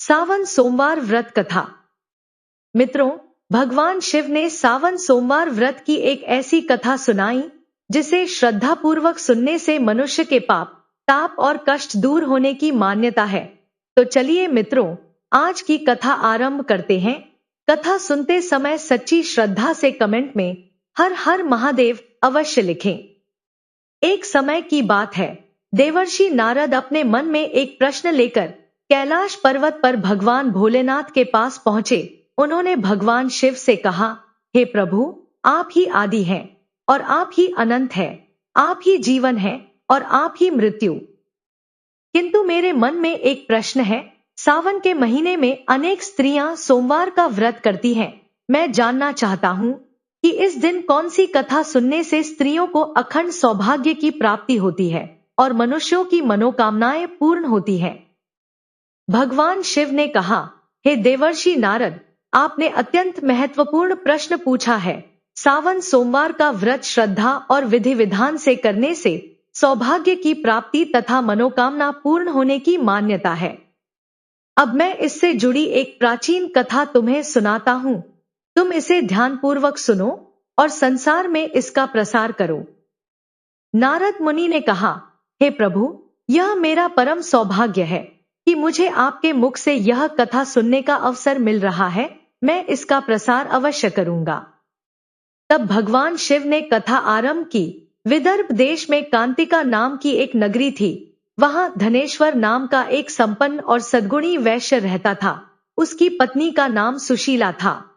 सावन सोमवार व्रत कथा। मित्रों, भगवान शिव ने सावन सोमवार व्रत की एक ऐसी कथा सुनाई जिसे श्रद्धापूर्वक सुनने से मनुष्य के पाप, ताप और कष्ट दूर होने की मान्यता है। तो चलिए मित्रों, आज की कथा आरंभ करते हैं। कथा सुनते समय सच्ची श्रद्धा से कमेंट में हर हर महादेव अवश्य लिखें। एक समय की बात है, देवर्षि नारद अपने मन में एक प्रश्न लेकर कैलाश पर्वत पर भगवान भोलेनाथ के पास पहुंचे। उन्होंने भगवान शिव से कहा, हे प्रभु, आप ही आदि हैं और आप ही अनंत हैं, आप ही जीवन हैं और आप ही मृत्यु। किंतु मेरे मन में एक प्रश्न है। सावन के महीने में अनेक स्त्रियां सोमवार का व्रत करती हैं। मैं जानना चाहता हूं कि इस दिन कौन सी कथा सुनने से स्त्रियों को अखंड सौभाग्य की प्राप्ति होती है और मनुष्यों की मनोकामनाएं पूर्ण होती हैं। भगवान शिव ने कहा, हे देवर्षि नारद, आपने अत्यंत महत्वपूर्ण प्रश्न पूछा है। सावन सोमवार का व्रत श्रद्धा और विधि विधान से करने से सौभाग्य की प्राप्ति तथा मनोकामना पूर्ण होने की मान्यता है। अब मैं इससे जुड़ी एक प्राचीन कथा तुम्हें सुनाता हूं। तुम इसे ध्यानपूर्वक सुनो और संसार में इसका प्रसार करो। नारद मुनि ने कहा, हे प्रभु, यह मेरा परम सौभाग्य है कि मुझे आपके मुख से यह कथा सुनने का अवसर मिल रहा है। मैं इसका प्रसार अवश्य करूंगा। तब भगवान शिव ने कथा आरंभ की। विदर्भ देश में कांतिका नाम की एक नगरी थी। वहां धनेश्वर नाम का एक संपन्न और सद्गुणी वैश्य रहता था। उसकी पत्नी का नाम सुशीला था।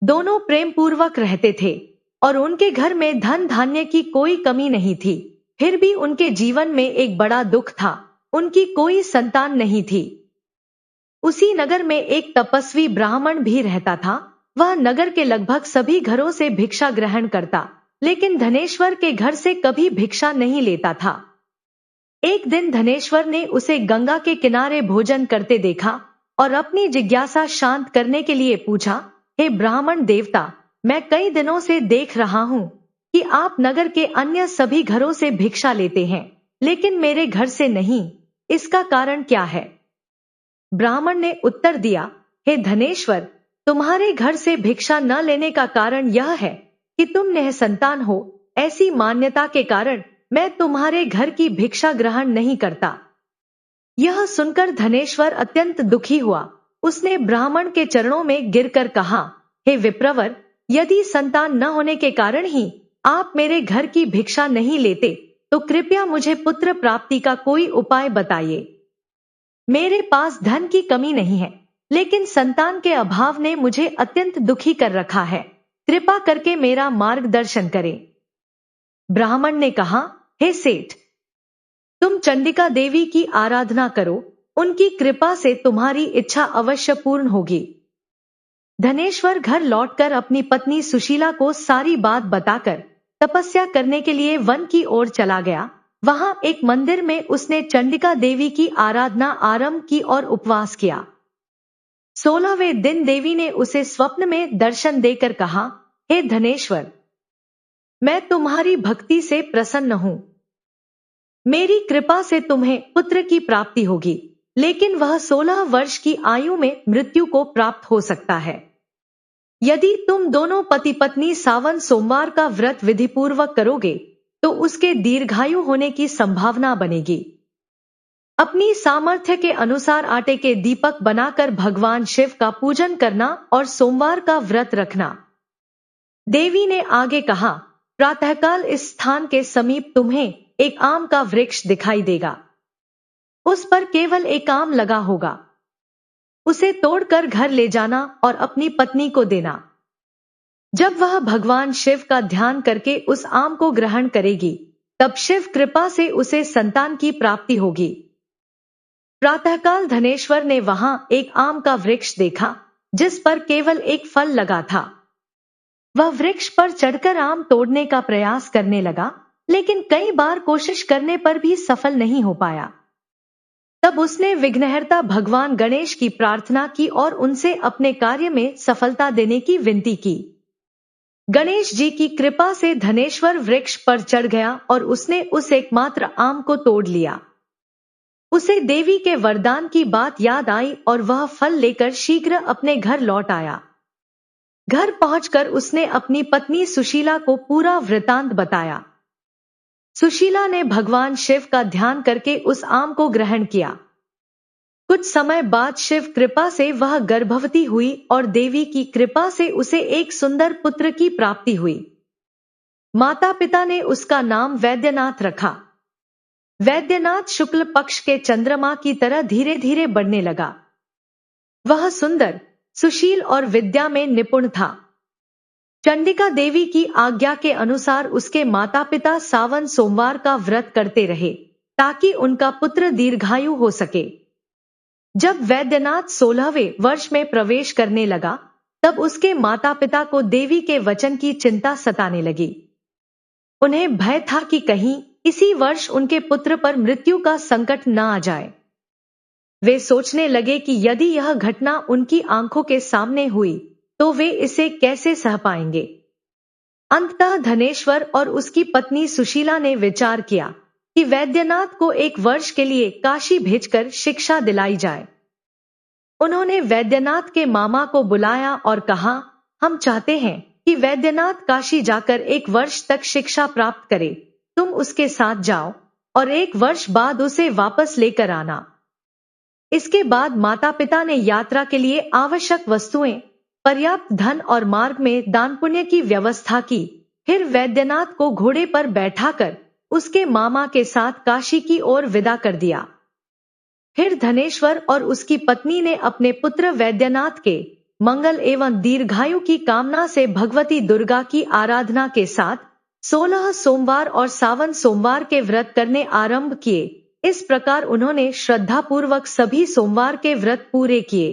दोनों प्रेम पूर्वक रहते थे और उनके घर में धन धान्य की कोई कमी नहीं थी। फिर भी उनके जीवन में एक बड़ा दुख था। उनकी कोई संतान नहीं थी। उसी नगर में एक तपस्वी ब्राह्मण भी रहता था। वह नगर के लगभग सभी घरों से भिक्षा ग्रहण करता, लेकिन धनेश्वर के घर से कभी भिक्षा नहीं लेता था। एक दिन धनेश्वर ने उसे गंगा के किनारे भोजन करते देखा और अपनी जिज्ञासा शांत करने के लिए पूछा, हे ब्राह्मण देवता, मैं कई दिनों से देख रहा हूं कि आप नगर के अन्य सभी घरों से भिक्षा लेते हैं, लेकिन मेरे घर से नहीं। इसका कारण क्या है? ब्राह्मण ने उत्तर दिया, हे धनेश्वर, तुम्हारे घर से भिक्षा न लेने का कारण यह है कि तुम निसंतान हो। ऐसी मान्यता के कारण मैं तुम्हारे घर की भिक्षा ग्रहण नहीं करता। यह सुनकर धनेश्वर अत्यंत दुखी हुआ। उसने ब्राह्मण के चरणों में गिरकर कहा, हे विप्रवर, यदि संतान न होने के कारण ही आप मेरे घर की भिक्षा नहीं लेते, तो कृपया मुझे पुत्र प्राप्ति का कोई उपाय बताइए। मेरे पास धन की कमी नहीं है, लेकिन संतान के अभाव ने मुझे अत्यंत दुखी कर रखा है। कृपा करके मेरा मार्गदर्शन करें। ब्राह्मण ने कहा, हे सेठ, तुम चंडिका देवी की आराधना करो। उनकी कृपा से तुम्हारी इच्छा अवश्य पूर्ण होगी। धनेश्वर घर लौटकर अपनी पत्नी सुशीला को सारी बात बताकर तपस्या करने के लिए वन की ओर चला गया। वहां एक मंदिर में उसने चंडिका देवी की आराधना आरंभ की और उपवास किया। 16वें दिन देवी ने उसे स्वप्न में दर्शन देकर कहा, हे धनेश्वर, मैं तुम्हारी भक्ति से प्रसन्न हूं। मेरी कृपा से तुम्हें पुत्र की प्राप्ति होगी, लेकिन वह 16 वर्ष की आयु में मृत्यु को प्राप्त हो सकता है। यदि तुम दोनों पति पत्नी सावन सोमवार का व्रत विधिपूर्वक करोगे तो उसके दीर्घायु होने की संभावना बनेगी। अपनी सामर्थ्य के अनुसार आटे के दीपक बनाकर भगवान शिव का पूजन करना और सोमवार का व्रत रखना। देवी ने आगे कहा, प्रातःकाल इस स्थान के समीप तुम्हें एक आम का वृक्ष दिखाई देगा। उस पर केवल एक आम लगा होगा। उसे तोड़कर घर ले जाना और अपनी पत्नी को देना। जब वह भगवान शिव का ध्यान करके उस आम को ग्रहण करेगी, तब शिव कृपा से उसे संतान की प्राप्ति होगी। प्रातःकाल धनेश्वर ने वहां एक आम का वृक्ष देखा, जिस पर केवल एक फल लगा था। वह वृक्ष पर चढ़कर आम तोड़ने का प्रयास करने लगा, लेकिन कई बार कोशिश करने पर भी सफल नहीं हो पाया। तब उसने विघ्नहर्ता भगवान गणेश की प्रार्थना की और उनसे अपने कार्य में सफलता देने की विनती की। गणेश जी की कृपा से धनेश्वर वृक्ष पर चढ़ गया और उसने उस एकमात्र आम को तोड़ लिया। उसे देवी के वरदान की बात याद आई और वह फल लेकर शीघ्र अपने घर लौट आया। घर पहुंचकर उसने अपनी पत्नी सुशीला को पूरा वृतांत बताया। सुशीला ने भगवान शिव का ध्यान करके उस आम को ग्रहण किया। कुछ समय बाद शिव कृपा से वह गर्भवती हुई और देवी की कृपा से उसे एक सुंदर पुत्र की प्राप्ति हुई। माता पिता ने उसका नाम वैद्यनाथ रखा। वैद्यनाथ शुक्ल पक्ष के चंद्रमा की तरह धीरे धीरे बढ़ने लगा। वह सुंदर, सुशील और विद्या में निपुण था। चंडिका देवी की आज्ञा के अनुसार उसके माता पिता सावन सोमवार का व्रत करते रहे ताकि उनका पुत्र दीर्घायु हो सके। जब वैद्यनाथ 16वें वर्ष में प्रवेश करने लगा, तब उसके माता पिता को देवी के वचन की चिंता सताने लगी। उन्हें भय था कि कहीं इसी वर्ष उनके पुत्र पर मृत्यु का संकट न आ जाए। वे सोचने लगे कि यदि यह घटना उनकी आंखों के सामने हुई तो वे इसे कैसे सह पाएंगे। अंततः धनेश्वर और उसकी पत्नी सुशीला ने विचार किया कि वैद्यनाथ को एक वर्ष के लिए काशी भेजकर शिक्षा दिलाई जाए। उन्होंने वैद्यनाथ के मामा को बुलाया और कहा, हम चाहते हैं कि वैद्यनाथ काशी जाकर एक वर्ष तक शिक्षा प्राप्त करे। तुम उसके साथ जाओ और एक वर्ष बाद उसे वापस लेकर आना। इसके बाद माता पिता ने यात्रा के लिए आवश्यक वस्तुएं, पर्याप्त धन और मार्ग में दान पुण्य की व्यवस्था की। फिर वैद्यनाथ को घोड़े पर बैठाकर उसके मामा के साथ काशी की ओर विदा कर दिया। फिर धनेश्वर और उसकी पत्नी ने अपने पुत्र वैद्यनाथ के मंगल एवं दीर्घायु की कामना से भगवती दुर्गा की आराधना के साथ 16 सोमवार और सावन सोमवार के व्रत करने आरंभ किए। इस प्रकार उन्होंने श्रद्धापूर्वक सभी सोमवार के व्रत पूरे किए।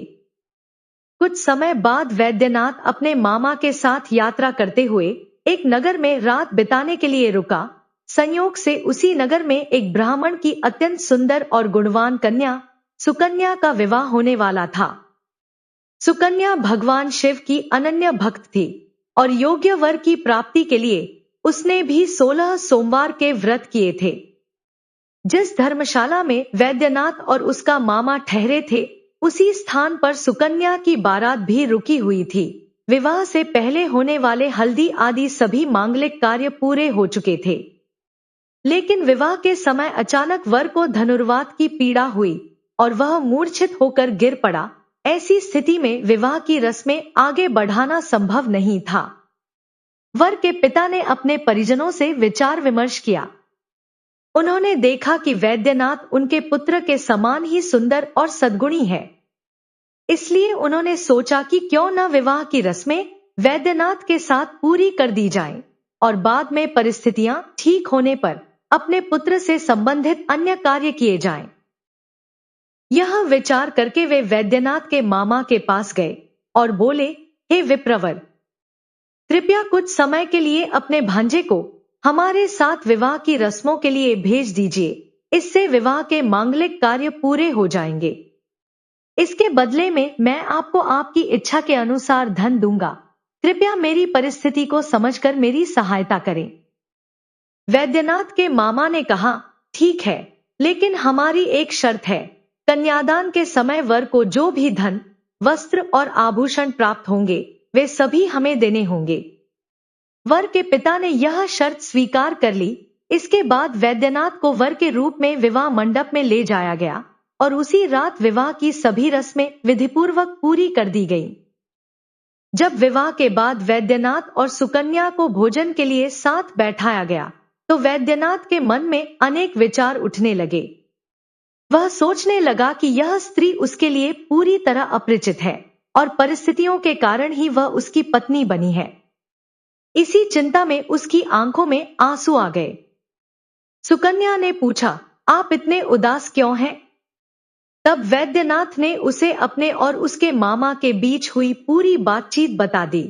कुछ समय बाद वैद्यनाथ अपने मामा के साथ यात्रा करते हुए एक नगर में रात बिताने के लिए रुका। संयोग से उसी नगर में एक ब्राह्मण की अत्यंत सुंदर और गुणवान कन्या सुकन्या का विवाह होने वाला था। सुकन्या भगवान शिव की अनन्य भक्त थी और योग्य वर की प्राप्ति के लिए उसने भी 16 सोमवार के व्रत किए थे। जिस धर्मशाला में वैद्यनाथ और उसका मामा ठहरे थे, उसी स्थान पर सुकन्या की बारात भी रुकी हुई थी। विवाह से पहले होने वाले हल्दी आदि सभी मांगलिक कार्य पूरे हो चुके थे, लेकिन विवाह के समय अचानक वर को धनुर्वात की पीड़ा हुई और वह मूर्छित होकर गिर पड़ा। ऐसी स्थिति में विवाह की रस्में आगे बढ़ाना संभव नहीं था। वर के पिता ने अपने परिजनों से विचार विमर्श किया। उन्होंने देखा कि वैद्यनाथ उनके पुत्र के समान ही सुंदर और सद्गुणी है। इसलिए उन्होंने सोचा कि क्यों न विवाह की रस्में वैद्यनाथ के साथ पूरी कर दी जाएं और बाद में परिस्थितियां ठीक होने पर अपने पुत्र से संबंधित अन्य कार्य किए जाएं। यह विचार करके वे वैद्यनाथ के मामा के पास गए और बोले, हे विप्रवर, कृपया कुछ समय के लिए अपने भांजे को हमारे साथ विवाह की रस्मों के लिए भेज दीजिए। इससे विवाह के मांगलिक कार्य पूरे हो जाएंगे। इसके बदले में मैं आपको आपकी इच्छा के अनुसार धन दूंगा। कृपया मेरी परिस्थिति को समझकर मेरी सहायता करें। वैद्यनाथ के मामा ने कहा, ठीक है, लेकिन हमारी एक शर्त है। कन्यादान के समय वर को जो भी धन, वस्त्र और आभूषण प्राप्त होंगे वे सभी हमें देने होंगे। वर के पिता ने यह शर्त स्वीकार कर ली। इसके बाद वैद्यनाथ को वर के रूप में विवाह मंडप में ले जाया गया और उसी रात विवाह की सभी रस्में विधिपूर्वक पूरी कर दी गईं। जब विवाह के बाद वैद्यनाथ और सुकन्या को भोजन के लिए साथ बैठाया गया, तो वैद्यनाथ के मन में अनेक विचार उठने लगे। वह सोचने लगा कि यह स्त्री उसके लिए पूरी तरह अपरिचित है और परिस्थितियों के कारण ही वह उसकी पत्नी बनी है। इसी चिंता में उसकी आंखों में आंसू आ गए। सुकन्या ने पूछा, आप इतने उदास क्यों हैं? तब वैद्यनाथ ने उसे अपने और उसके मामा के बीच हुई पूरी बातचीत बता दी।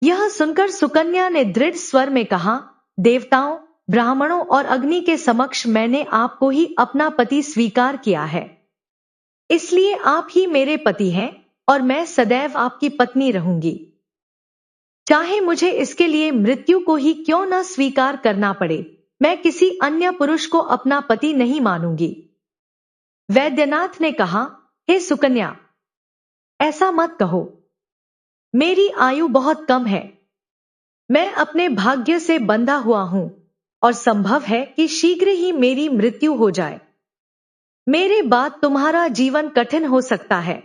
यह सुनकर सुकन्या ने दृढ़ स्वर में कहा, देवताओं, ब्राह्मणों और अग्नि के समक्ष मैंने आपको ही अपना पति स्वीकार किया है। इसलिए आप ही मेरे पति हैं और मैं सदैव आपकी पत्नी रहूंगी। चाहे मुझे इसके लिए मृत्यु को ही क्यों न स्वीकार करना पड़े, मैं किसी अन्य पुरुष को अपना पति नहीं मानूंगी। वैद्यनाथ ने कहा, हे सुकन्या, ऐसा मत कहो। मेरी आयु बहुत कम है। मैं अपने भाग्य से बंधा हुआ हूं और संभव है कि शीघ्र ही मेरी मृत्यु हो जाए। मेरे बाद तुम्हारा जीवन कठिन हो सकता है,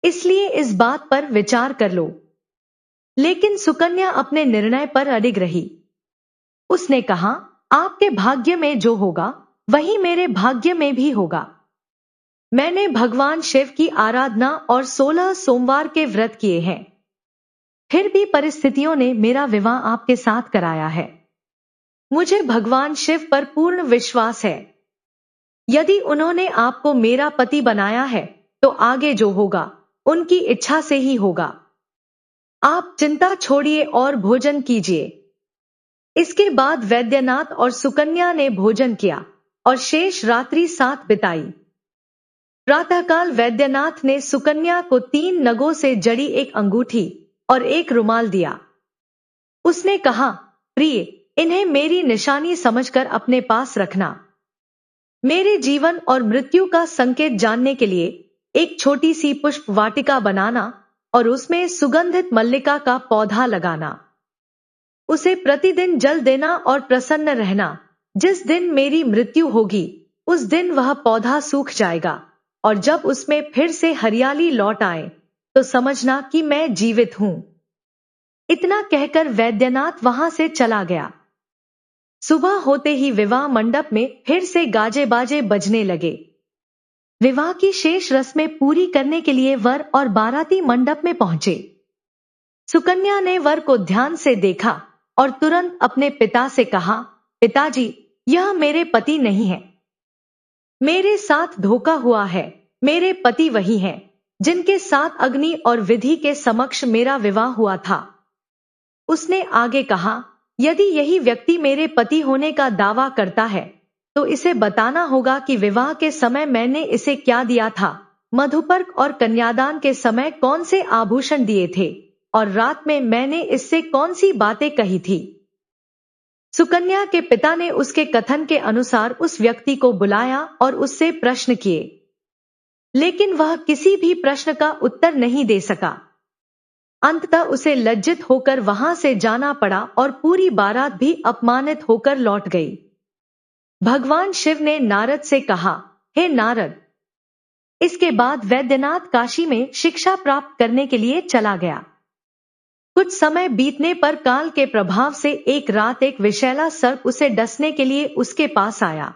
इसलिए इस बात पर विचार कर लो। लेकिन सुकन्या अपने निर्णय पर अडिग रही। उसने कहा, आपके भाग्य में जो होगा वही मेरे भाग्य में भी होगा। मैंने भगवान शिव की आराधना और 16 सोमवार के व्रत किए हैं। फिर भी परिस्थितियों ने मेरा विवाह आपके साथ कराया है। मुझे भगवान शिव पर पूर्ण विश्वास है। यदि उन्होंने आपको मेरा पति बनाया है तो आगे जो होगा उनकी इच्छा से ही होगा। आप चिंता छोड़िए और भोजन कीजिए। इसके बाद वैद्यनाथ और सुकन्या ने भोजन किया और शेष रात्रि साथ बिताई। प्रातःकाल वैद्यनाथ ने सुकन्या को 3 नगों से जड़ी एक अंगूठी और एक रुमाल दिया। उसने कहा, प्रिय, इन्हें मेरी निशानी समझकर अपने पास रखना। मेरे जीवन और मृत्यु का संकेत जानने के लिए एक छोटी सी पुष्प वाटिका बनाना और उसमें सुगंधित मल्लिका का पौधा लगाना। उसे प्रतिदिन जल देना और प्रसन्न रहना। जिस दिन मेरी मृत्यु होगी उस दिन वह पौधा सूख जाएगा और जब उसमें फिर से हरियाली लौट आए तो समझना कि मैं जीवित हूं। इतना कहकर वैद्यनाथ वहां से चला गया। सुबह होते ही विवाह मंडप में फिर से गाजे बाजे बजने लगे। विवाह की शेष रस्में पूरी करने के लिए वर और बाराती मंडप में पहुंचे। सुकन्या ने वर को ध्यान से देखा और तुरंत अपने पिता से कहा, पिताजी, यह मेरे पति नहीं है। मेरे साथ धोखा हुआ है। मेरे पति वही हैं जिनके साथ अग्नि और विधि के समक्ष मेरा विवाह हुआ था। उसने आगे कहा, यदि यही व्यक्ति मेरे पति होने का दावा करता है तो इसे बताना होगा कि विवाह के समय मैंने इसे क्या दिया था, मधुपर्क और कन्यादान के समय कौन से आभूषण दिए थे और रात में मैंने इससे कौन सी बातें कही थी। सुकन्या के पिता ने उसके कथन के अनुसार उस व्यक्ति को बुलाया और उससे प्रश्न किए, लेकिन वह किसी भी प्रश्न का उत्तर नहीं दे सका। अंततः उसे लज्जित होकर वहां से जाना पड़ा और पूरी बारात भी अपमानित होकर लौट गई। भगवान शिव ने नारद से कहा, हे नारद। इसके बाद वैद्यनाथ काशी में शिक्षा प्राप्त करने के लिए चला गया। कुछ समय बीतने पर काल के प्रभाव से एक रात एक विषैला सर्प उसे डसने के लिए उसके पास आया।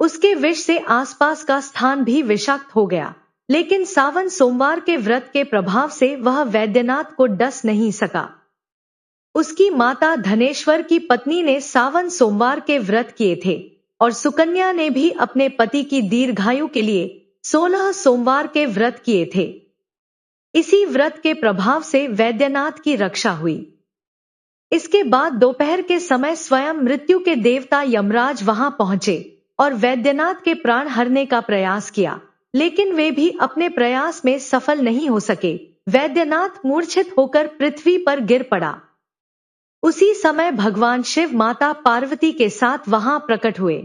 उसके विष से आसपास का स्थान भी विषाक्त हो गया, लेकिन सावन सोमवार के व्रत के प्रभाव से वह वैद्यनाथ को डस नहीं सका। उसकी माता धनेश्वर की पत्नी ने सावन सोमवार के व्रत किए थे और सुकन्या ने भी अपने पति की दीर्घायु के लिए 16 सोमवार के व्रत किए थे। इसी व्रत के प्रभाव से वैद्यनाथ की रक्षा हुई। इसके बाद दोपहर के समय स्वयं मृत्यु के देवता यमराज वहां पहुंचे और वैद्यनाथ के प्राण हरने का प्रयास किया, लेकिन वे भी अपने प्रयास में सफल नहीं हो सके। वैद्यनाथ मूर्छित होकर पृथ्वी पर गिर पड़ा। उसी समय भगवान शिव माता पार्वती के साथ वहां प्रकट हुए।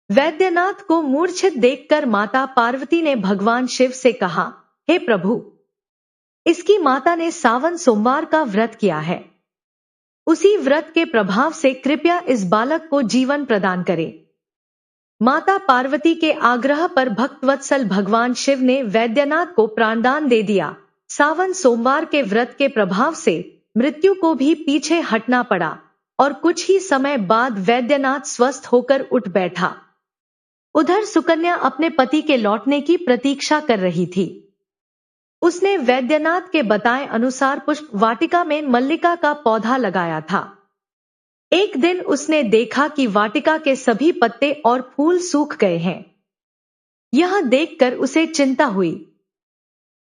वैद्यनाथ को मूर्छित देखकर माता पार्वती ने भगवान शिव से कहा, हे प्रभु, इसकी माता ने सावन सोमवार का व्रत किया है। उसी व्रत के प्रभाव से कृपया इस बालक को जीवन प्रदान करें। माता पार्वती के आग्रह पर भक्तवत्सल भगवान शिव ने वैद्यनाथ को प्राणदान दे दिया। सावन सोमवार के व्रत के प्रभाव से मृत्यु को भी पीछे हटना पड़ा और कुछ ही समय बाद वैद्यनाथ स्वस्थ होकर उठ बैठा। उधर सुकन्या अपने पति के लौटने की प्रतीक्षा कर रही थी। उसने वैद्यनाथ के बताए अनुसार पुष्प वाटिका में मल्लिका का पौधा लगाया था। एक दिन उसने देखा कि वाटिका के सभी पत्ते और फूल सूख गए हैं। यह देखकर उसे चिंता हुई,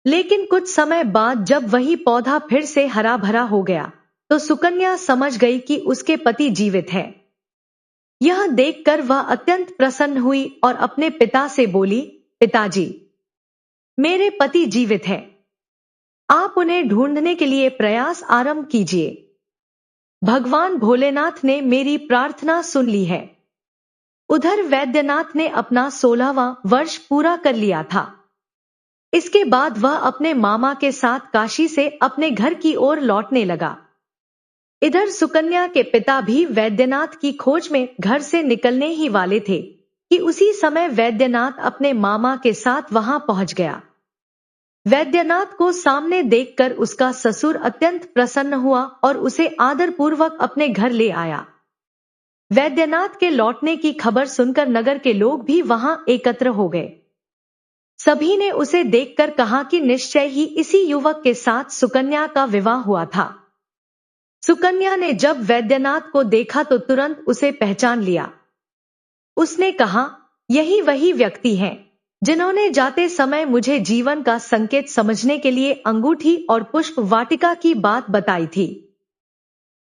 लेकिन कुछ समय बाद जब वही पौधा फिर से हरा भरा हो गया तो सुकन्या समझ गई कि उसके पति जीवित है। यह देखकर वह अत्यंत प्रसन्न हुई और अपने पिता से बोली, पिताजी, मेरे पति जीवित हैं। आप उन्हें ढूंढने के लिए प्रयास आरंभ कीजिए। भगवान भोलेनाथ ने मेरी प्रार्थना सुन ली है। उधर वैद्यनाथ ने अपना 16वां वर्ष पूरा कर लिया था। इसके बाद वह अपने मामा के साथ काशी से अपने घर की ओर लौटने लगा। इधर सुकन्या के पिता भी वैद्यनाथ की खोज में घर से निकलने ही वाले थे कि उसी समय वैद्यनाथ अपने मामा के साथ वहां पहुंच गया। वैद्यनाथ को सामने देखकर उसका ससुर अत्यंत प्रसन्न हुआ और उसे आदरपूर्वक अपने घर ले आया। वैद्यनाथ के लौटने की खबर सुनकर नगर के लोग भी वहां एकत्र हो गए। सभी ने उसे देखकर कहा कि निश्चय ही इसी युवक के साथ सुकन्या का विवाह हुआ था। सुकन्या ने जब वैद्यनाथ को देखा तो तुरंत उसे पहचान लिया। उसने कहा, यही वही व्यक्ति हैं जिन्होंने जाते समय मुझे जीवन का संकेत समझने के लिए अंगूठी और पुष्प वाटिका की बात बताई थी।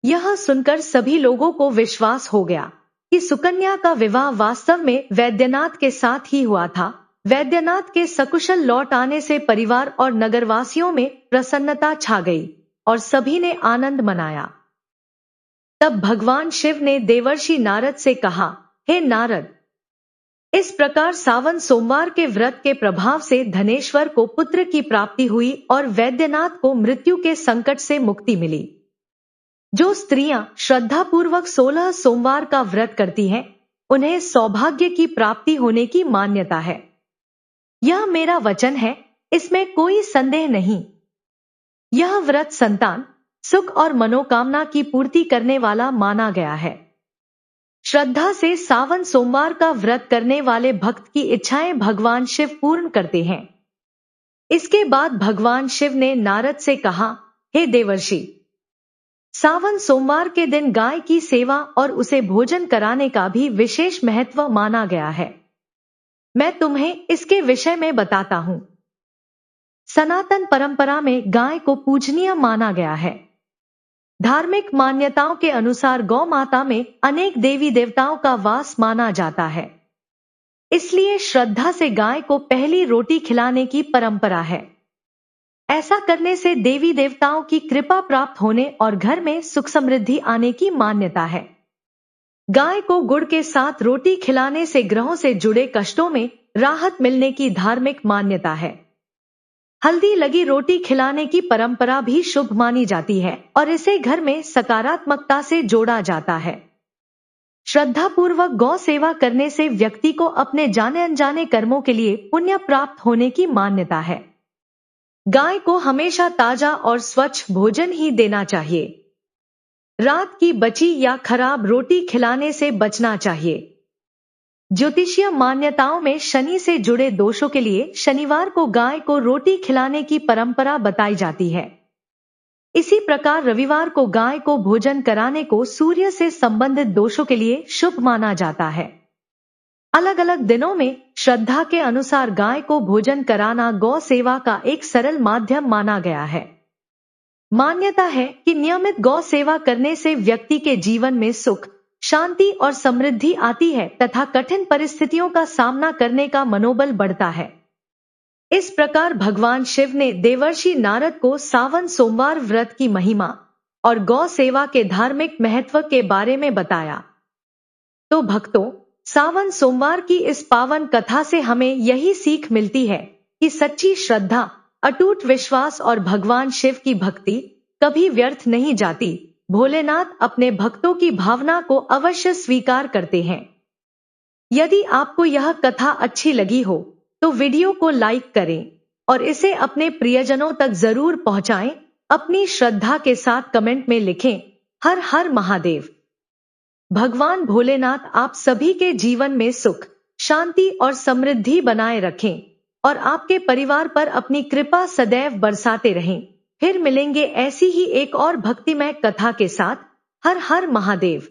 यह सुनकर सभी लोगों को विश्वास हो गया कि सुकन्या का विवाह वास्तव में वैद्यनाथ के साथ ही हुआ था। वैद्यनाथ के सकुशल लौट आने से परिवार और नगरवासियों में प्रसन्नता छा गई और सभी ने आनंद मनाया। तब भगवान शिव ने देवर्षि नारद से कहा, हे नारद, इस प्रकार सावन सोमवार के व्रत के प्रभाव से धनेश्वर को पुत्र की प्राप्ति हुई और वैद्यनाथ को मृत्यु के संकट से मुक्ति मिली। जो स्त्रियां श्रद्धापूर्वक 16 सोमवार का व्रत करती हैं, उन्हें सौभाग्य की प्राप्ति होने की मान्यता है। यह मेरा वचन है, इसमें कोई संदेह नहीं। यह व्रत संतान, सुख और मनोकामना की पूर्ति करने वाला माना गया है। श्रद्धा से सावन सोमवार का व्रत करने वाले भक्त की इच्छाएं भगवान शिव पूर्ण करते हैं। इसके बाद भगवान शिव ने नारद से कहा, हे देवर्षि, सावन सोमवार के दिन गाय की सेवा और उसे भोजन कराने का भी विशेष महत्व माना गया है। मैं तुम्हें इसके विषय में बताता हूं। सनातन परंपरा में गाय को पूजनीय माना गया है। धार्मिक मान्यताओं के अनुसार गौ माता में अनेक देवी देवताओं का वास माना जाता है। इसलिए श्रद्धा से गाय को पहली रोटी खिलाने की परंपरा है। ऐसा करने से देवी देवताओं की कृपा प्राप्त होने और घर में सुख समृद्धि आने की मान्यता है। गाय को गुड़ के साथ रोटी खिलाने से ग्रहों से जुड़े कष्टों में राहत मिलने की धार्मिक मान्यता है। हल्दी लगी रोटी खिलाने की परंपरा भी शुभ मानी जाती है और इसे घर में सकारात्मकता से जोड़ा जाता है। श्रद्धापूर्वक गौ सेवा करने से व्यक्ति को अपने जाने अनजाने कर्मों के लिए पुण्य प्राप्त होने की मान्यता है। गाय को हमेशा ताजा और स्वच्छ भोजन ही देना चाहिए। रात की बची या खराब रोटी खिलाने से बचना चाहिए। ज्योतिषीय मान्यताओं में शनि से जुड़े दोषों के लिए शनिवार को गाय को रोटी खिलाने की परंपरा बताई जाती है। इसी प्रकार रविवार को गाय को भोजन कराने को सूर्य से संबंधित दोषों के लिए शुभ माना जाता है। अलग अलग दिनों में श्रद्धा के अनुसार गाय को भोजन कराना गौ सेवा का एक सरल माध्यम माना गया है। मान्यता है कि नियमित गौ सेवा करने से व्यक्ति के जीवन में सुख, शांति और समृद्धि आती है तथा कठिन परिस्थितियों का सामना करने का मनोबल बढ़ता है। इस प्रकार भगवान शिव ने देवर्षि नारद को सावन सोमवार व्रत की महिमा और गौ सेवा के धार्मिक महत्व के बारे में बताया। तो भक्तों, सावन सोमवार की इस पावन कथा से हमें यही सीख मिलती है कि सच्ची श्रद्धा, अटूट विश्वास और भगवान शिव की भक्ति कभी व्यर्थ नहीं जाती। भोलेनाथ अपने भक्तों की भावना को अवश्य स्वीकार करते हैं। यदि आपको यह कथा अच्छी लगी हो तो वीडियो को लाइक करें और इसे अपने प्रियजनों तक जरूर पहुंचाएं। अपनी श्रद्धा के साथ कमेंट में लिखें, हर हर महादेव। भगवान भोलेनाथ आप सभी के जीवन में सुख, शांति और समृद्धि बनाए रखें और आपके परिवार पर अपनी कृपा सदैव बरसाते रहें। फिर मिलेंगे ऐसी ही एक और भक्तिमय कथा के साथ। हर हर महादेव।